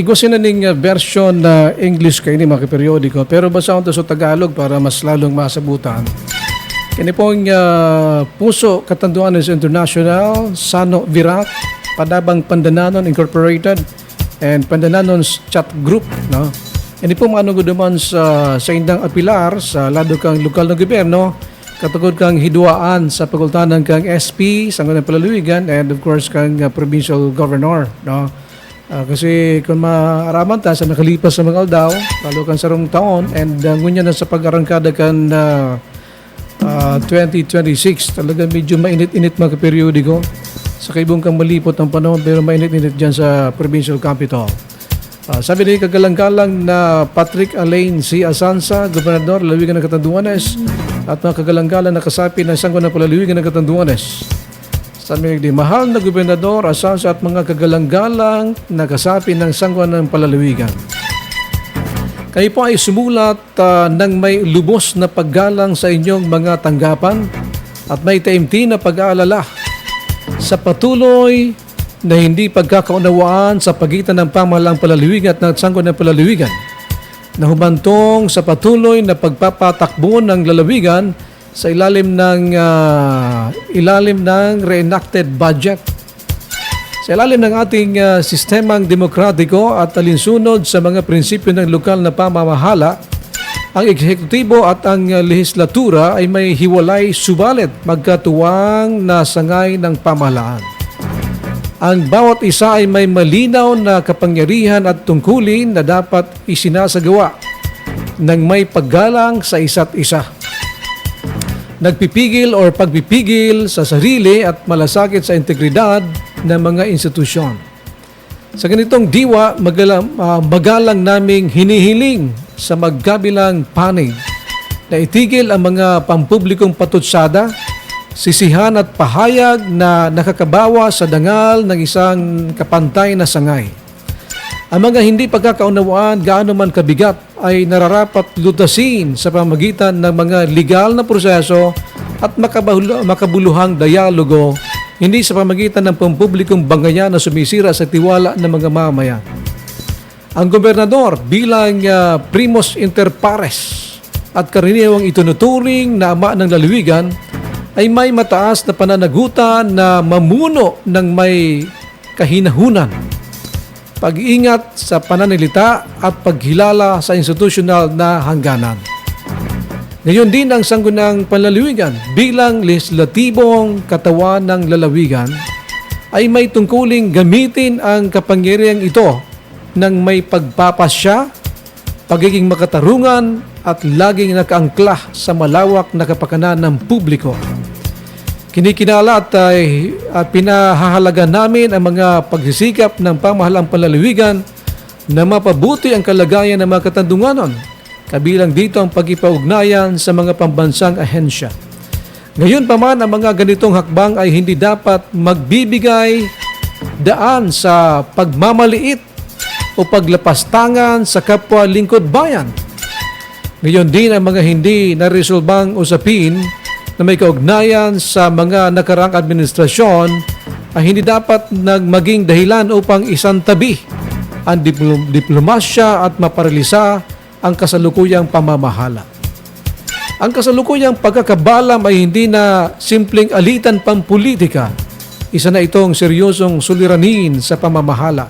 igwasin na ning version na English kay ni mga periodiko pero basa ko sa Tagalog para mas lalong masabutan. Kini pong Puso Katanduanes International, Sano Virac, Padabang Pandananon Incorporated, and Pandananon's Chat Group, no? Ini po mga guduman sa indang apilar sa lado kang lokal na gobyerno, katugod kang hidwaan sa pagultanan kang SP sa ngunang palaluigan, and of course kang provincial governor, no? Kasi kung maaraman ta sa nakalipas sa mga aldaw, lalo kang sarong taon, and ngunya na sa pag-arangkada kan 2026, talaga medyo mainit-init mga periodiko. Sa kaibong kang malipot ang panahon pero mainit-init dyan sa provincial capital. Sabi ni kagalang-galang na Patrick Alain C. Asansa, Gobernador, Lalawigan ng Catanduanes, at mga kagalang-galang na kasapi ng Sangko ng Palalawigan ng Catanduanes. Sabi ni mahal na Gobernador, Asansa at mga kagalang-galang na kasapi ng Sangko ng Palalawigan. Kayo po ay sumulat ng may lubos na paggalang sa inyong mga tanggapan at may taimtim na pag-aalala sa patuloy na hindi pagkakaunawaan sa pagitan ng pamahalang palalawigan at ng Sangko ng Palalawigan na humantong sa patuloy na pagpapatakbo ng lalawigan sa ilalim ng reenacted budget. Sa ilalim ng ating sistemang demokratiko at alinsunod sa mga prinsipyo ng lokal na pamamahala, ang eksekutibo at ang lehislatura ay may hiwalay subalit magkatuwang na sangay ng pamahalaan. Ang bawat isa ay may malinaw na kapangyarihan at tungkulin na dapat isinasagawa ng may paggalang sa isa't isa. Nagpipigil o pagpipigil sa sarili at malasakit sa integridad ng mga institusyon. Sa ganitong diwa, magalang naming hinihiling sa magkabilang panig na itigil ang mga pampublikong patutsada, sisihan at pahayag na nakakabawa sa dangal ng isang kapantay na sangay. Ang mga hindi pagkakaunawaan gaano man kabigat ay nararapat lutasin sa pamamagitan ng mga legal na proseso at makabuluhang dialogo, hindi sa pamamagitan ng pampublikong bangayan na sumisira sa tiwala ng mga mamayan. Ang gobernador bilang primus inter pares at karaniwang itunuturing na ama ng lalawigan ay may mataas na pananagutan na mamuno ng may kahinahunan, pag-iingat sa pananalita at paghilala sa institusyonal na hangganan. Ngayon din ang Sanggunang Panlalawigan bilang legislatibong katawan ng lalawigan ay may tungkuling gamitin ang kapangyarihang ito ng may pagpapasya, pagiging makatarungan at laging nakaangkla sa malawak na kapakanan ng publiko. Kinikinala at pinahahalaga namin ang mga pagsisikap ng pamahalang panlalawigan na mapabuti ang kalagayan ng mga Katandunganon, kabilang dito ang pagkipaugnayan sa mga pambansang ahensya. Ngayon pa man, ang mga ganitong hakbang ay hindi dapat magbibigay daan sa pagmamaliit o paglapastangan sa kapwa lingkod bayan. Ngayon din ang mga hindi naresolbang usapin na may kaugnayan sa mga nakaraang administrasyon ay hindi dapat maging dahilan upang isantabi ang diplomasya at maparalisa ang kasalukuyang pamamahala. Ang kasalukuyang pagkakabalam ay hindi na simpleng alitan pampolitika. Isa na itong seryosong suliranin sa pamamahala.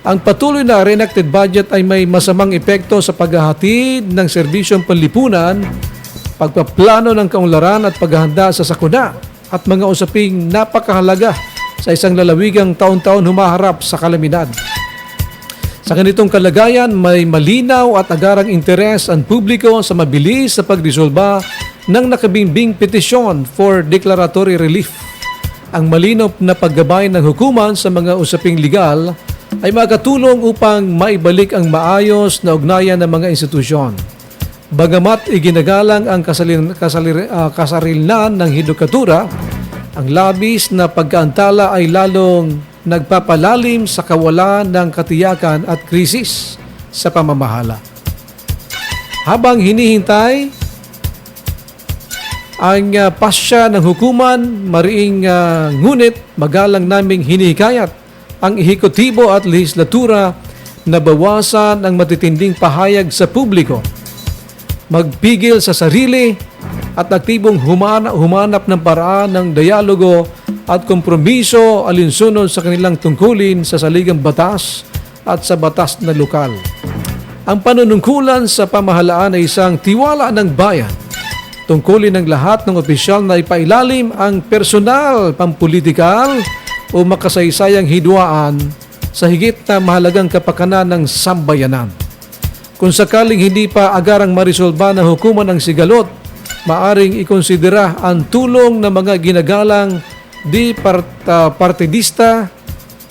Ang patuloy na reenacted budget ay may masamang epekto sa paghahatid ng serbisyong panlipunan, pagpaplano ng kaunlaran at paghahanda sa sakuna at mga usaping napakahalaga sa isang lalawigang taon-taon humaharap sa kalamidad. Sa ganitong kalagayan, may malinaw at agarang interes ang publiko sa mabilis sa pagresolba ng nakabimbing petisyon for declaratory relief. Ang malinaw na paggabay ng hukuman sa mga usaping legal ay makatulong upang maibalik ang maayos na ugnayan ng mga institusyon. Bagamat iginagalang ang kasarilnan ng hidukadura, ang labis na pagkaantala ay lalong nagpapalalim sa kawalan ng katiyakan at krisis sa pamamahala. Habang hinihintay ang pasya ng hukuman, mariing ngunit magalang naming hinihikayat ang ehekutibo at legislatura nabawasan ang matitinding pahayag sa publiko, magpigil sa sarili at aktibong humanap ng paraan ng dialogo at kompromiso alinsunod sa kanilang tungkulin sa saligang batas at sa batas na lokal. Ang panunungkulan sa pamahalaan ay isang tiwala ng bayan. Tungkulin ng lahat ng opisyal na ipailalim ang personal, pampolitikal o makasaysayang hidwaan sa higit na mahalagang kapakanan ng sambayanan. Kung sakaling hindi pa agarang marisolba ng hukuman ng sigalot, maaring ikonsidera ang tulong ng mga ginagalang di partidista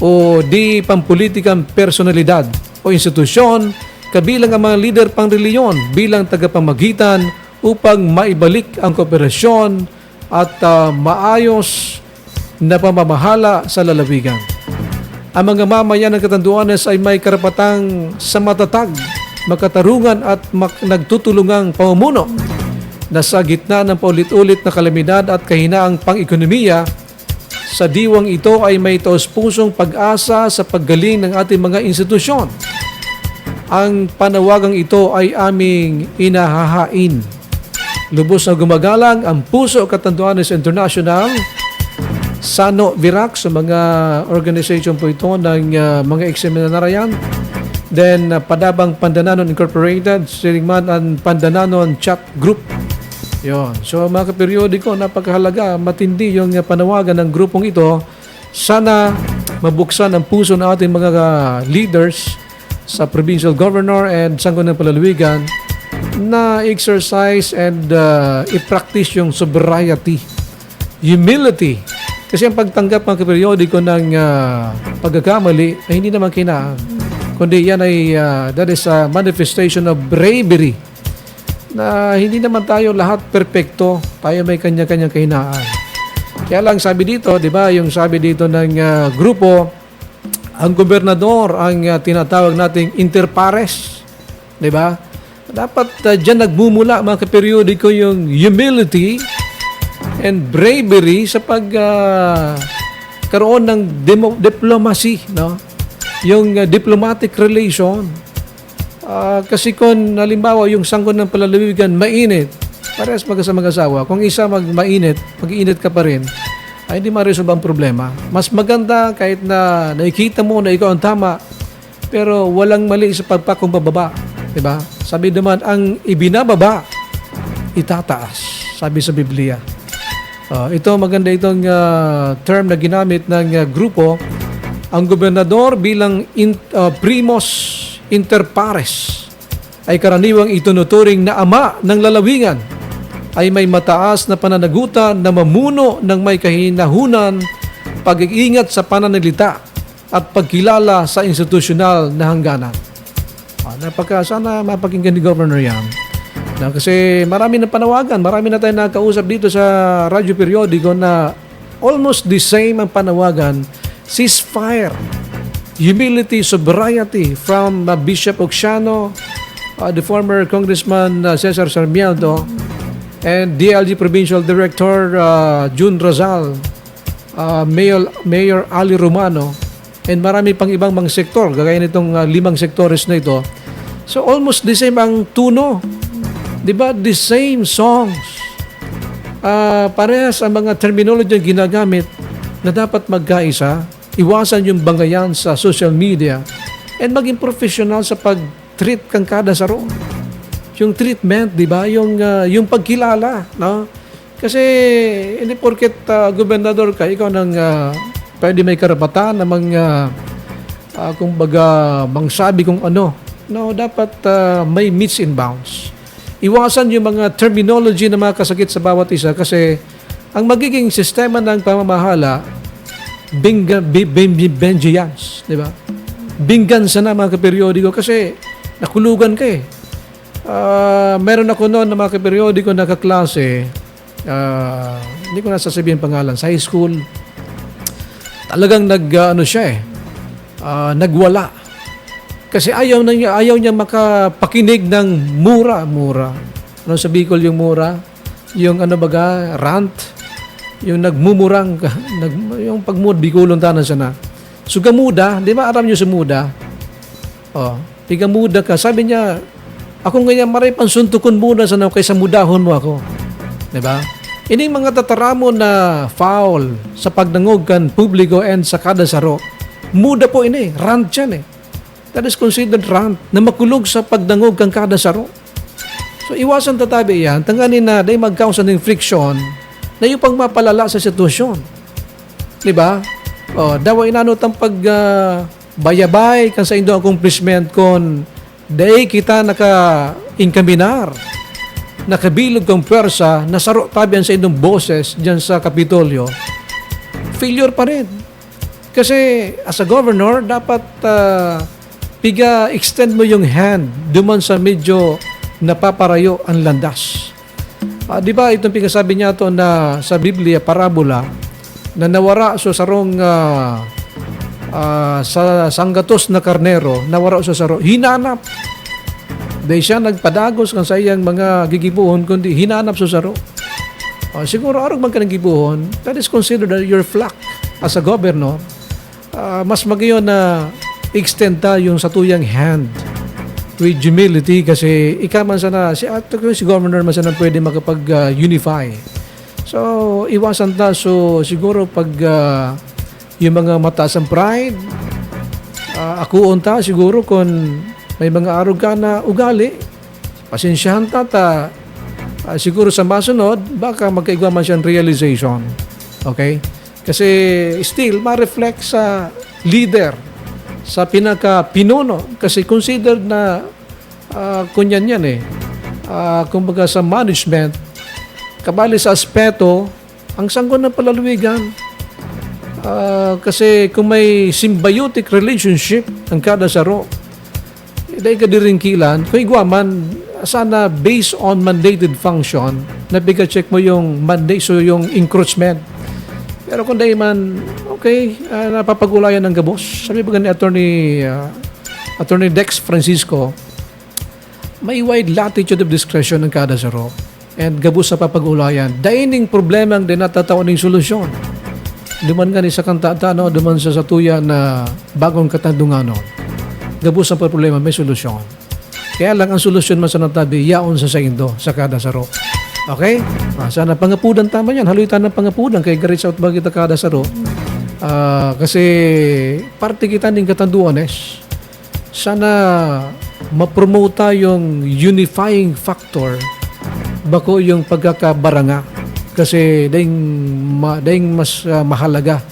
o di pampolitikang personalidad o institusyon kabilang ang mga lider pang reliyon bilang tagapamagitan upang maibalik ang kooperasyon at maayos na pamamahala sa lalawigan. Ang mga mamayan ng Catanduanes ay may karapatang sa matatag, makatarungan at nagtutulungang pamumuno na sa gitna ng paulit-ulit na kalamidad at kahinaang pang-ekonomiya. Sa diwang ito ay may taos-pusong pag-asa sa paggaling ng ating mga institusyon. Ang panawagang ito ay aming inahahain. Lubos na gumagalang ang Puso Catanduanes International, Sano Virac sa mga organization po ito ng mga ekseminaryan. Then Padabang Pandananon Incorporated, Siringman and Pandananon Chat Group. Yon. So mga kaperiodiko, napakahalaga, matindi yung panawagan ng grupong ito. Sana mabuksan ang puso ng ating mga leaders sa provincial governor and sangkotauhan ng palalawigan na exercise and i-practice yung sobriety, humility. Kasi ang pagtanggap ng kaperiodiko ng pagkakamali ay hindi naman kinaan, kundi yan ay that is a manifestation of bravery na hindi naman tayo lahat perpekto, tayo may kanya-kanyang kahinaan. Kaya lang sabi dito, di ba, yung sabi dito ng grupo, ang gobernador ang tinatawag nating inter pares, di ba? Dapat dyan nagmumula mga kaperiodiko yung humility and bravery sa pagkaroon ng diplomacy, no? Yung diplomatic relation. Kasi kung halimbawa yung sangkotauhan ng palalawigan mainit, parehas mag-asawa. Kung isa mag-init ka pa rin, ay hindi ma-resolve ang problema. Mas maganda kahit na nakikita mo na ikaw ang tama, pero walang mali sa pagpakumbababa. Diba? Sabi naman, ang ibinababa, itataas. Sabi sa Biblia. Ito maganda itong term na ginamit ng grupo. Ang gobernador bilang primos inter pares ay karaniwang itunuturing na ama ng lalawigan, ay may mataas na pananagutan na mamuno ng may kahinahunan, pag-iingat sa pananalita at pagkilala sa institusyonal na hangganan. Sana mapakinggan ni Governor yan. Kasi marami na panawagan, marami na tayong nakausap dito sa radyo periodiko na almost the same ang panawagan: ceasefire, humility, sobriety from Bishop Oxiano, the former Congressman Cesar Sarmiento, and DLG Provincial Director June Razal, Mayor Ali Romano, and marami pang ibang mga sektor, gagaya nitong 5 sektores na ito. So almost the same ang tuno. Diba? The same songs. Parehas ang mga terminology ang ginagamit na dapat magkaisa. Iwasan yung bangayan sa social media and maging professional sa pag-treat kang kada saro. Yung treatment, di ba? Yung pagkilala, no? Kasi hindi porket gobernador ka, ikaw nang pwede may karapatan na kumbaga mangsabi kung ano. No, dapat may meets and bounds. Iwasan yung mga terminology na makasakit sa bawat isa kasi ang magiging sistema ng pamamahala, vengeance, di ba? Bingansa na mga kaperiodiko kasi nakulugan ka eh. Meron ako noon na mga kaperiodiko na kaklase, hindi ko na sasabihin pangalan, sa high school, talagang nagwala. Kasi ayaw niya makapakinig ng mura. Ano sa Bicol yung mura? Yung rant? Yung nagmumurang, yung pagmud, Bicolon tanan siya na. So gamuda, di ba aram nyo sa muda? Piga muda ka. Sabi niya, ako ngayon maray pang suntukon muna sa kaysa mudahon mo ako. Diba? Ini mga tataramo na foul sa pagdangog kan publiko and sa kada saro. Muda po ini. Rant yan eh. That is considered rant na makulog sa pagdangog kan kada saro. So iwasan tatabi yan. Tanganin na dahil magkausan ng friction na yung pang mapalala sa sitwasyon. Diba? Dawa inanot ang bayabay kan sa indo accomplishment kon day kita naka-inkaminar, nakabilog kong pwersa, nasaro tabian sa indong boses dyan sa Kapitolyo, failure pa rin. Kasi as a governor, dapat extend mo yung hand duman sa medyo napaparayo ang landas. Di ba itong pigasabi niya to na sa Biblia, parabola, na nawara so sarong sa sanggatos na karnero, nawara sa saro, hinanap. Dahil siya nagpadagos kan sa iyang mga gigibuhon, kundi hinanap sa saro. Siguro arog man ka ng gibuhon, that is considered your flock as a governor. Mas magayon na extend ta yung satuyang hand with humility kasi ikaman sana si governor man sana pwede makapag-unify. So iwasan ta, so siguro pag yung mga mataas ang pride, akuon ta siguro kung may mga arog na ugali, pasensyahan ta siguro sa masunod baka magkaigwa man siyang realization. Okay? Kasi still ma-reflect sa leader, sa pinaka-pinuno, kasi considered na kunyan yan eh. Kumbaga sa management, kabali sa aspeto, ang sanggon ng palaluwigan. Kasi kung may symbiotic relationship ang kada saro, dahil kadiringkilan, kung igwaman, sana based on mandated function, na check mo yung mandate, so yung encroachment. Pero kung dahil man, okay, napapagulayan ng gabos. Sabi ba ni Attorney Dex Francisco, may wide latitude of discretion ng kada saro and gabos sa papagulayan. Daining problema ang dinatataon ng solusyon. Duman nga ni sa kanta-tano, duman sa satuya na bagong katandungano. Gabos ang problema, may solusyon. Kaya lang ang solusyon man sa natabi, yaon sa indo, sa kada saro. Okay? Sana pangapudan tama yan. Haluitan ng pangapudan kay Garit South Bagita kada saro. Kasi parte kita ng katanduanes. Sana mapromote yung unifying factor bako yung pagkakabaranga. Kasi daing mas mahalaga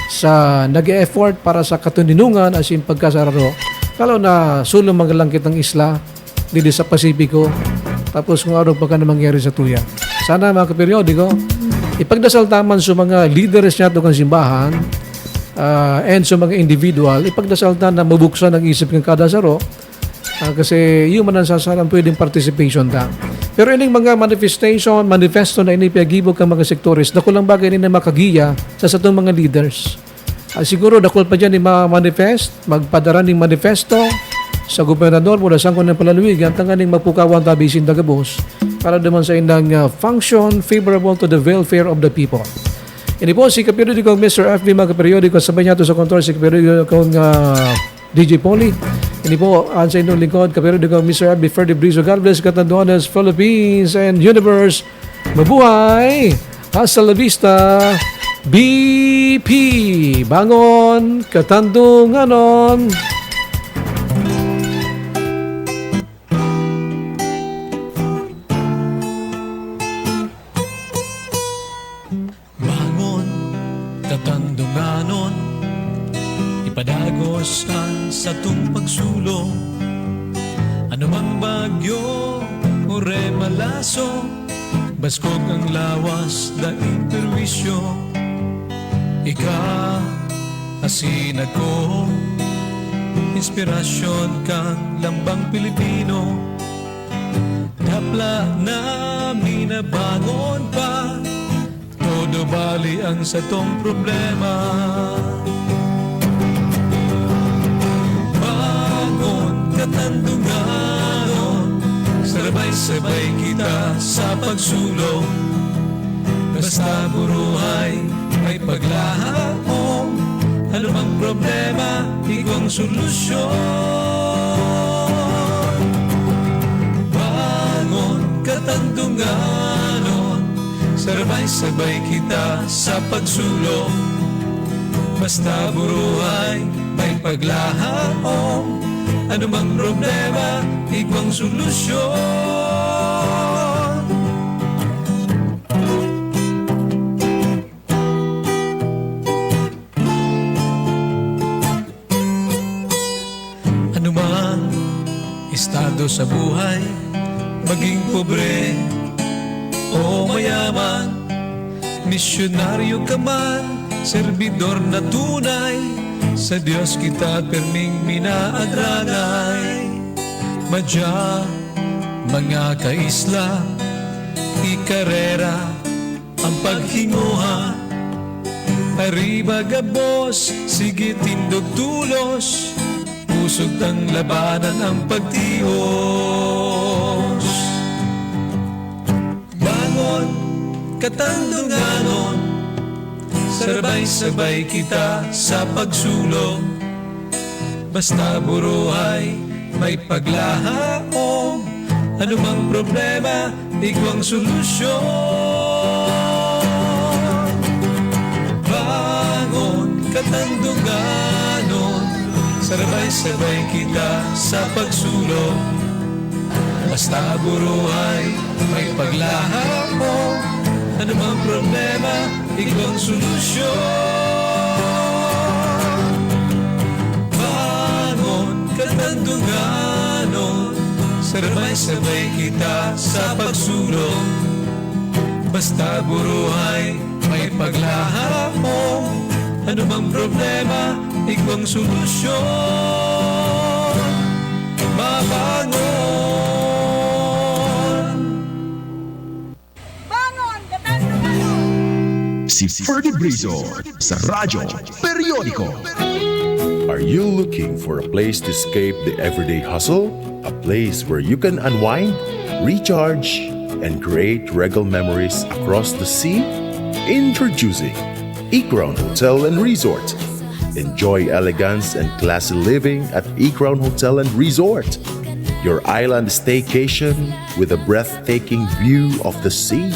sa nag-e-effort para sa katuninungan as in pagkasararo. Kalau na sulong magalangkit ng isla dito sa Pasipiko, tapos kung ano pa ka na mangyari sa tuya. Sana mga kaperiodiko, ipagdasal taman sa mga leaders niya itong simbahan and sa mga individual, ipagdasal ta na mabuksan ang isip ng kada saro kasi yun man ang sasalang pwedeng participation ta. Pero ining mga manifesto na inipagibog ang mga sektores, dako lang bagay na makagiya sa satong mga leaders. Siguro dakol pa dyan ni manifest, magpadara ng manifesto sa gobernador mula sa ng palaluwigan, tanganing magpukawan tabisin dagabos para naman sa indang function favorable to the welfare of the people. Ini po si kaperiodikong Mr. FB, mga kaperiodiko, sabay niya ito sa kontrol si kaperiodikong DJ Polly. Ini po ang sa inyong lingkod, kaperiodikong Mr. FB, Ferdy Brizo. God bless Catanduanes, Philippines, and universe. Mabuhay! Hasta la vista! BP! Bangon! Katandunganon! Katandunganon, ipadagos ang sa tung pagsulong. Ano mang bagyo o remalaso, baskog ang lawas da interwisyo. Ika, asinag ko, inspirasyon kang lambang Pilipino. Dapla namin na bangon pa, todo bali ang satong problema. Bangon, katandunganon, sabay-sabay kita sa pagsulong. Basta buruhay ay paglaom, Ano mang problema, ikaw ang solusyon. Bangon, katandunganon, sabay-sabay kita sa pagsulong. Basta buruhay, may paglahaong. Ano mang problema, ikaw ang solusyon. Ano mang estado sa buhay, maging pobre o mayaman, misyonaryo ka man, serbidor na tunay, sa Diyos kita perming minaadrangay. Madya, mga kaisla, ikarera ang paghinguha. Arriba gabos, sige tindog tulos, pusog ng labanan ang pagtiyos. Bangon, katandunganon, sabay-sabay kita sa pagsulong. Basta buruhay, may paglahaong. Ano mang problema, ikaw ang solusyon. Bangon, katandunganon, sabay-sabay kita sa pagsulong. Basta buruhay, may paglahaong. Ano mang problema, ikaw ang solusyon. Bangon, katandunganon, sabay-sabay kita sa pagsulong. Basta buruhay, may paglahaong. Ano mang problema, ikaw ang solusyon. Mabangon. Bangon, katandunganon. Si Ferdy Brizo sa Radyo Periodiko. Are you looking for a place to escape the everyday hustle? A place where you can unwind, recharge, and create regal memories across the sea? Introducing E-Crown Hotel and Resort. Enjoy elegance and classy living at E-Crown Hotel and Resort. Your island staycation with a breathtaking view of the sea.